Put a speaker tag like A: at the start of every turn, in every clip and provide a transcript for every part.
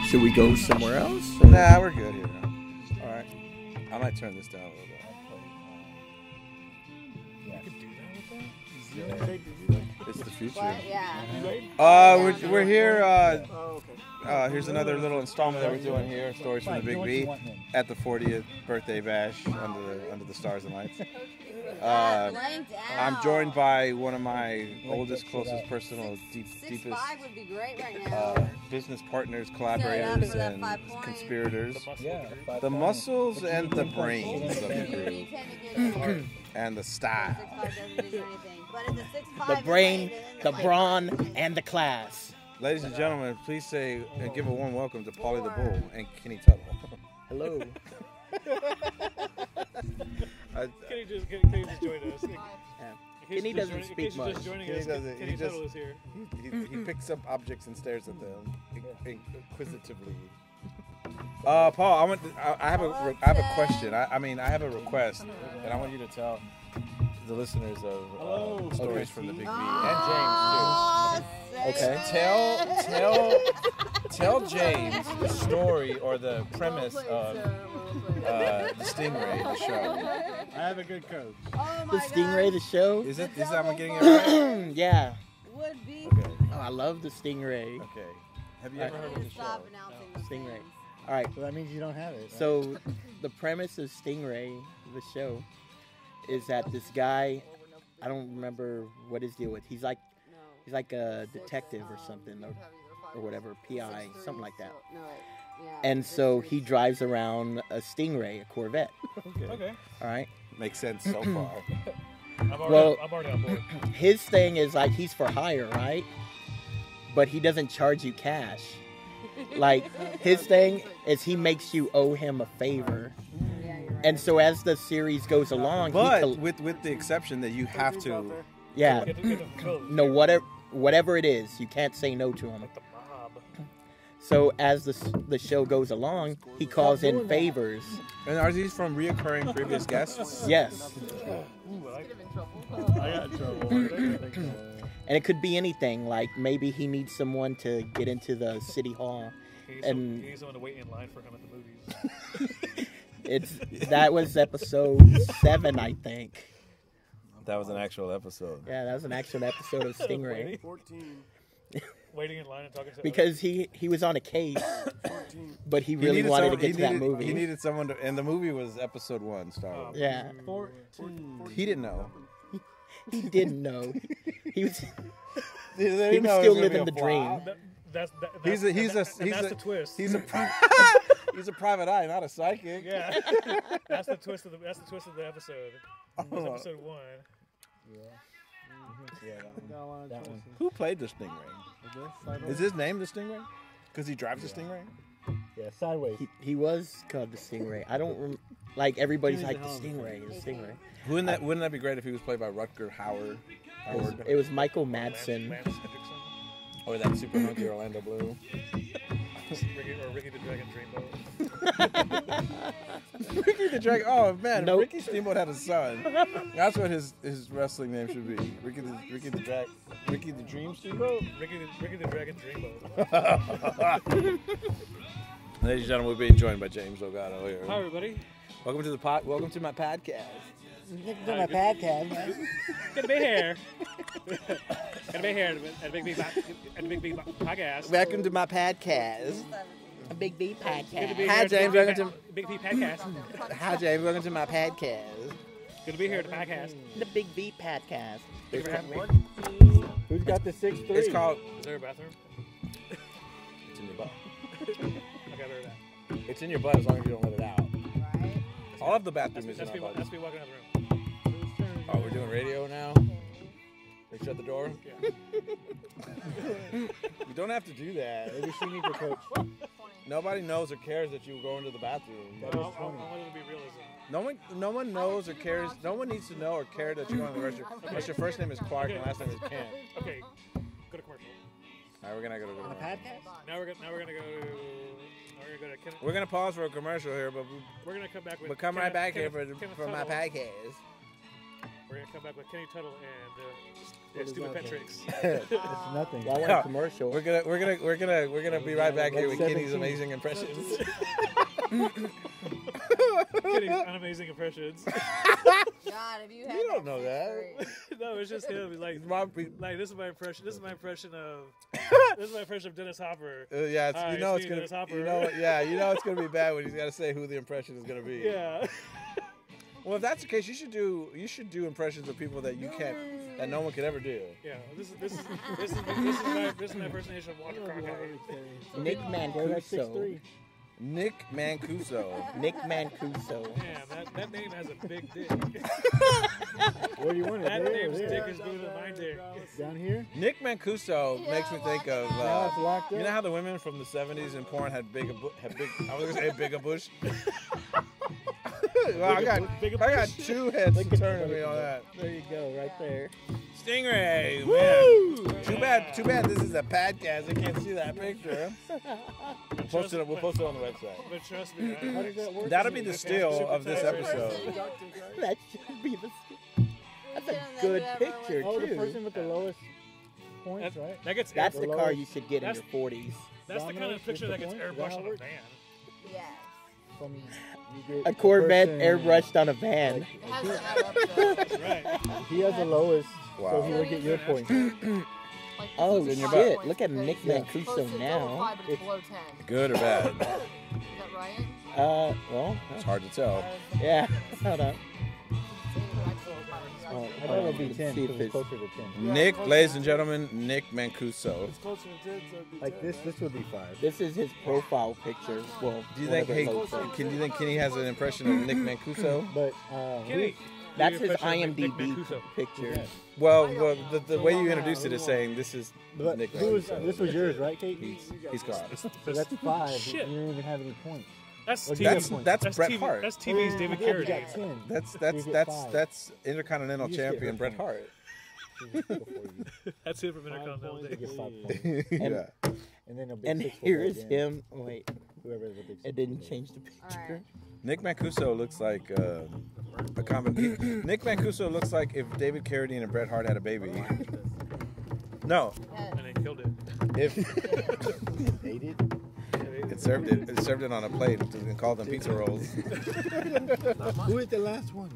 A: Should we go somewhere else?
B: Nah, we're good here. All right. I might turn this down a little bit.
C: You can do that with that?
B: It's the future.
D: What? Yeah.
B: We're here.
C: Oh, okay.
B: Here's another little installment that we're doing here. Stories from the Big B at the 40th birthday bash under the stars and lights. I'm joined by one of my oldest, closest, personal, deepest
D: 6'5" would be great right now.
B: business partners, collaborators,
D: for that
B: and
D: 5 point.
B: conspirators.
C: Yeah.
B: The muscles and the brains of the crew. And the style.
D: 6'5" doesn't do anything. But it's a 6'5"
A: The brain, the brawn, and the class.
B: Ladies and gentlemen, please say and give a warm welcome to Paulie the Bull and Kenny Tuttle.
A: Hello.
C: Kenny just joined us.
A: Kenny doesn't speak much.
B: Kenny doesn't.
C: Kenny Tuttle is here.
B: He picks up objects and stares at them inquisitively. Paul, I have a question. I have a request, and I want you to tell the listeners of Stories from the Big B and James too.
A: Okay.
B: Tell James the story or the premise of the Stingray, the show.
E: I have a good coach.
D: Oh my
A: The Stingray, the show?
B: Is that I'm getting it right?
A: Yeah.
D: Would be.
B: Okay.
A: Oh, I love the Stingray.
B: Okay. Have you ever heard of the show?
D: Stop announcing those
A: Stingray.
D: things.
A: All right.
E: So that means you don't have it. Right?
A: So the premise of Stingray, the show, is that this guy, I don't remember what his deal with. He's like a detective or something, or whatever, PI, something like that.
D: No, yeah,
A: And so he drives around a Stingray, a Corvette.
C: Okay.
A: All right.
B: Makes sense so far.
C: I'm already on board.
A: His thing is like he's for hire, right? But he doesn't charge you cash. Like his thing is he makes you owe him a favor.
D: Yeah, you're right.
A: And so as the series goes along,
B: But with the exception that you have to.
A: yeah,
C: Get them filled.
A: no, whatever it is, you can't say no to him.
C: Like the mob.
A: So as the show goes along, he calls in favors.
B: And are these from reoccurring previous guests?
A: Yes,
C: Ooh, I
E: I got in trouble.
A: and it could be anything. Like maybe he needs someone to get into the city hall.
C: He
A: And-
C: needs someone to wait in line for him at the movies.
A: That was episode 7, I think.
B: That was an actual episode.
A: Yeah, that was an actual episode of Stingray.
E: 14.
C: Waiting in line and talking to
A: Because he was on a case, but he really wanted to get to that movie.
B: He needed someone to, and the movie was episode 1 started.
A: Yeah,
E: 14.
B: He didn't know.
A: he didn't know. He was
B: He
A: he was
B: know it
A: still
B: gonna be
A: living
B: a
A: the
B: flop.
A: dream.
C: That's
B: He's
C: that's
B: a
C: the twist.
B: He's a he's a private eye, not a psychic.
C: Yeah, that's the twist of the episode. That's
B: Oh.
C: episode 1.
E: That one.
B: Who played the Stingray? Is his name the Stingray? Because he drives the Stingray.
E: Yeah, sideways.
A: He was called the Stingray. I don't like everybody's like the Stingray, the Stingray.
B: Wouldn't that be great if he was played by Rutger Howard?
A: It was Michael Madsen.
C: Lance Hendrickson.
B: Or that super hunky Orlando Bloom.
C: Ricky the Dragon Dreamboat.
B: Ricky the Dragon. Oh man,
A: Nope.
B: Ricky Steamboat had a son. That's what his wrestling name should be. Ricky the Dream Steamboat.
C: Ricky the Dragon Dreamboat.
B: Ladies and gentlemen, we're being joined by James Delgado here.
C: Hi everybody.
B: Welcome to my podcast.
E: Look at my podcast, man.
C: Good to be here. Good to be here at the Big B podcast.
B: Welcome to my podcast.
A: A Big B
C: Good to
A: podcast.
C: be
B: Hi,
C: here
B: James.
C: at
B: Welcome
C: the Big B podcast.
B: Hi James, welcome to my podcast.
C: Good to be here at the podcast.
A: The Big B podcast.
C: Thank you for having me.
E: Who's got the 6'3"?
B: It's called.
C: Is there a bathroom?
B: It's in your butt.
C: I got rid of that.
B: It's in your butt as long as you don't let it out.
D: Right?
B: All of the bathroom is in
C: That's
B: our
C: me
B: butt.
C: walking out of the room.
B: Oh, we're doing radio now? They shut the door?
C: Yeah.
B: You don't have to do that.
E: Maybe she needs a coach.
B: Nobody knows or cares that you go into the bathroom.
C: I want it to be realism.
B: No one knows or cares. No one needs to know or care that you're going to the restroom. Unless your first name is Clark and last name is Kent.
C: Okay, go to commercial.
B: All right, we're gonna go to
E: The
B: commercial.
E: podcast?
C: Now we're gonna go to
B: We're gonna pause for a commercial here, but
C: we're gonna come back with.
B: we'll come right back here
C: Kenneth
B: for my
C: Tuttle.
B: podcast.
C: We're gonna come back with Kenny Tuttle and
E: is
C: Stupid
E: that
C: Pet
E: then?
C: Tricks.
E: It's nothing.
A: Well, I want a commercial.
B: We're gonna be right back here with
E: Like
B: Kenny's
E: 17.
B: amazing impressions.
C: Kenny's amazing impressions.
D: God, have you had
B: You don't
D: that
B: know
D: since
B: that.
D: grade?
C: No, it's just him. He's like,
B: Robbie-
C: like this is my impression. This is my impression of. This is my impression of Dennis Hopper.
B: Yeah, it's,
C: Hi,
B: you know
C: it's
B: it's
C: me,
B: gonna.
C: Dennis Hopper.
B: You know, yeah, you know it's gonna be bad when he's got to say who the impression is gonna be.
C: Yeah.
B: Well, if that's the case, you should do impressions of people that you can't, that no one could ever do.
C: Yeah. This is my impersonation of Walter Cronkite.
A: Nick
E: Go that
A: Mancuso.
E: 6'3".
B: Nick Mancuso.
A: Nick Mancuso.
C: Man, that name has a big dick.
E: Where do you want it?
C: That
E: There,
C: name's
E: there?
C: dick is bigger than my dick.
E: Down here?
B: Nick Mancuso makes me think of.
E: Now it's locked
B: You
E: up.
B: know how the women from the '70s in porn had big. I was gonna say bigger bush. Well, I got two heads to turn to me on that.
A: There you go, right there.
B: Stingray, man. Too bad this is a podcast. You can't see that picture. We'll post it on the website.
C: But trust me,
E: How does that work?
B: That'll be the still of this episode.
A: That should be the. That's a good picture
E: Oh, the
A: too.
E: person with the lowest points, right?
C: that gets
A: That's the car
E: lowest-
A: you should get in
C: that's-
A: your 40s.
C: that's the kind
E: Domino's
C: of picture
E: with
C: that
E: the
C: gets
E: points? Is that
C: airbrushed
E: how
C: on
E: it
C: a
E: works?
C: van.
D: Yes.
E: From you get
A: A Corvette
E: person-
A: airbrushed on a van.
D: It has to add up though.
C: That's right.
E: He has the lowest,
B: Wow.
E: so he will get your points.
D: Like,
A: Oh,
D: this is
A: shit.
D: 5 points
A: Look at
D: because
A: Nick
D: it's
A: Mancuso
D: supposed to
A: now.
D: total 5, but it's below 10.
B: Good or bad?
D: Is that right?
A: Well,
B: It's hard to tell.
A: yeah. Hold on.
E: I thought it would be 10
A: See if
E: because it's
A: it's-
E: closer to 10.
B: Nick, ladies and gentlemen, Nick Mancuso.
C: It's closer to 10, so it'd be
E: Like
C: 10.
E: this would be 5.
A: This is his profile picture. Well,
B: Do you think?
A: whatever
B: Hey,
A: it looks like.
B: do you think Kenny has an impression of Nick Mancuso?
E: But
C: Kenny,
A: That's
C: your
A: his
C: impression of Nick
A: IMDb
C: Mancuso.
A: picture.
E: Yeah.
B: Well, the way you introduced it is saying this is
E: But
B: Nick
E: who was,
B: Mancuso.
E: this was yours, right, Kate?
B: He's gone.
E: So that's 5.
C: Shit.
E: You didn't even have any points.
C: That's
E: Well,
C: TV.
B: That's Bret
C: TV,
B: Hart.
C: That's TV's
E: Oh,
C: David
E: yeah, you
C: Carradine.
E: got 10.
B: That's
E: 5.
B: Intercontinental
E: You just get
B: Champion
E: her
B: Bret
E: point.
B: Hart.
E: Before you
C: That's it from Intercontinental
E: you
C: Days.
E: get 5 points.
B: Yeah.
E: And then a big
A: And
E: 6
A: here is him. Wait,
E: Whoever is a big 6.
A: it didn't change the picture.
D: Alright.
B: Nick Mancuso looks like a combination. Nick Mancuso looks like if David Carradine and Bret Hart had a baby. No,
C: And they killed it.
B: if
E: They did?
B: it served it on a plate and called them pizza rolls.
E: Who is the last one?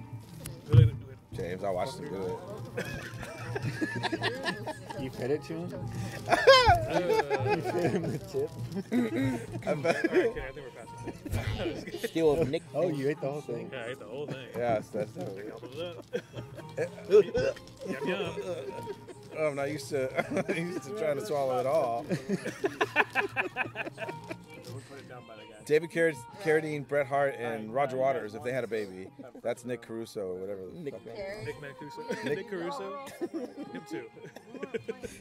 C: Really,
B: James, I watched him do it.
E: You fed it to him?
C: uh,
E: You fed him the tip?
B: I'm back.
C: Alright, Kenny, I think we're past it.
A: Still of Nick.
E: Oh, you ate the whole thing?
C: Yeah, I ate the whole thing.
B: Yes, that's
C: Yum, yum.
B: Oh, I'm not used to trying to swallow it all. David Carradine, Bret Hart, and Roger Waters, if they had a baby, that's Nick Caruso or whatever. the
A: Nick
B: fuck.
D: Carrie?
C: Nick Mancuso. Nick Caruso. Him too.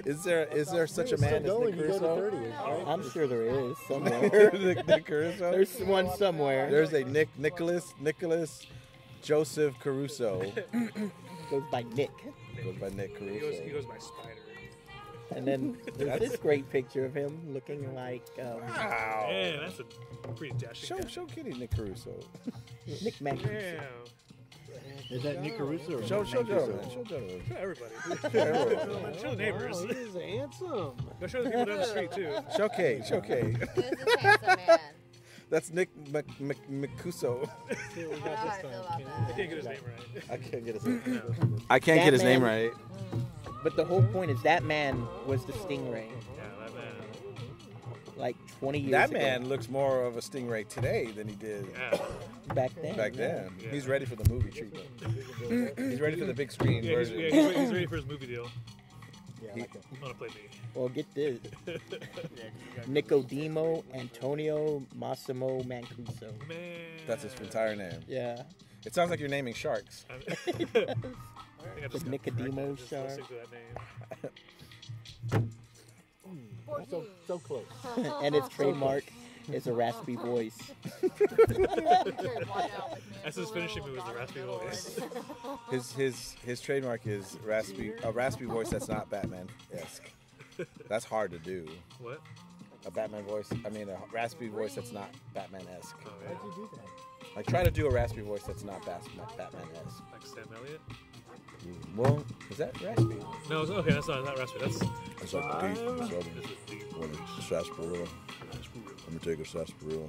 B: Is there such a man as
E: Still
B: Nick
E: going, you go to
B: Caruso?
E: 30. Right?
A: I'm sure there is somewhere.
B: Nick Caruso.
A: There's one somewhere.
B: There's a Nicholas Joseph Caruso.
A: Goes by Nick.
B: Goes by Nick
C: He
B: Caruso.
C: goes by Spider.
A: And then there's this great picture of him looking like
B: Wow.
C: Man, that's a pretty dashing guy.
B: Show Kitty Nick Caruso.
A: Nick Mancuso.
C: Damn.
E: Is that Nick Caruso or
B: Show
E: Nick
B: gentlemen.
E: Mancuso?
B: Show gentlemen.
C: Show everybody.
B: Everyone.
C: Show the neighbors.
E: He's handsome.
C: Go show the people down the street too.
B: Show Kate. Show Kate.
D: This is handsome man.
B: That's Nick Mancuso.
E: See what we
D: I don't know
E: got
D: how
E: this
D: I feel
E: time.
D: about
E: Kenny.
C: I
D: that.
C: can't get his name right.
E: I can't get his name.
C: No.
B: I can't
A: That
B: get his name
A: man-
B: right.
A: But the whole point is that man was the Stingray
C: Yeah, that man.
A: like 20 years
B: That
A: ago.
B: man looks more of a stingray today than he did
C: Yeah.
A: back then.
B: back then.
C: Yeah.
B: He's ready for the movie treatment. He's ready for the big screen
C: Yeah,
B: version.
C: he's ready for his movie deal.
E: Yeah, I like him.
C: I'm gonna play me.
A: Well, get this. Nicodemo Antonio Massimo Mancuso.
C: Man.
B: That's his entire name.
A: Yeah.
B: It sounds like you're naming sharks.
C: I think I just
A: The
C: got
A: Nicodemo
C: corrected just
A: shark.
C: listening to that name.
E: So close.
A: And his trademark is a raspy voice.
C: That's his finishing move is the raspy voice.
B: His trademark is a raspy voice that's not Batman-esque. That's hard to do.
C: What?
B: A Batman voice. I mean, a raspy voice that's not Batman-esque.
C: Oh,
E: How'd
C: yeah.
E: you do that?
B: Like, try to do a raspy voice that's not Batman-esque.
C: Like Sam Elliott?
B: Well, is that raspy?
C: No, okay, that's not raspberry. That's
F: It's like deep in the southern. What is sarsaparilla? Let me take a sarsaparilla.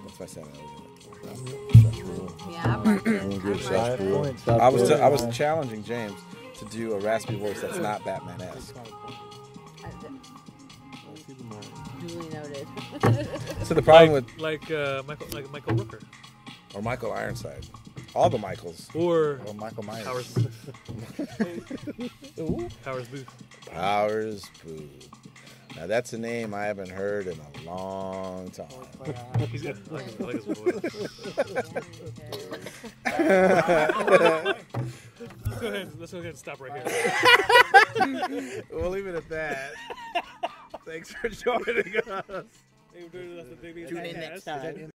B: That's my sound.
F: Sarsaparilla.
D: Yeah, I like
F: I'm
D: it.
F: gonna get
D: I
F: sarsaparilla.
A: Points.
B: I was challenging James to do a raspy voice that's not Batman-esque.
D: duly noted.
B: So the problem with
C: Michael Rooker
B: or Michael Ironside, all the Michaels.
C: or
B: Or Michael Myers.
C: Powers Booth. Powers Booth.
B: Powers Booth. Now that's a name I haven't heard in a long time.
C: He's got I like his voice. Let's go ahead and stop right here.
B: We'll leave it at that. Thanks for joining us.
C: Tune
A: Tune in next time.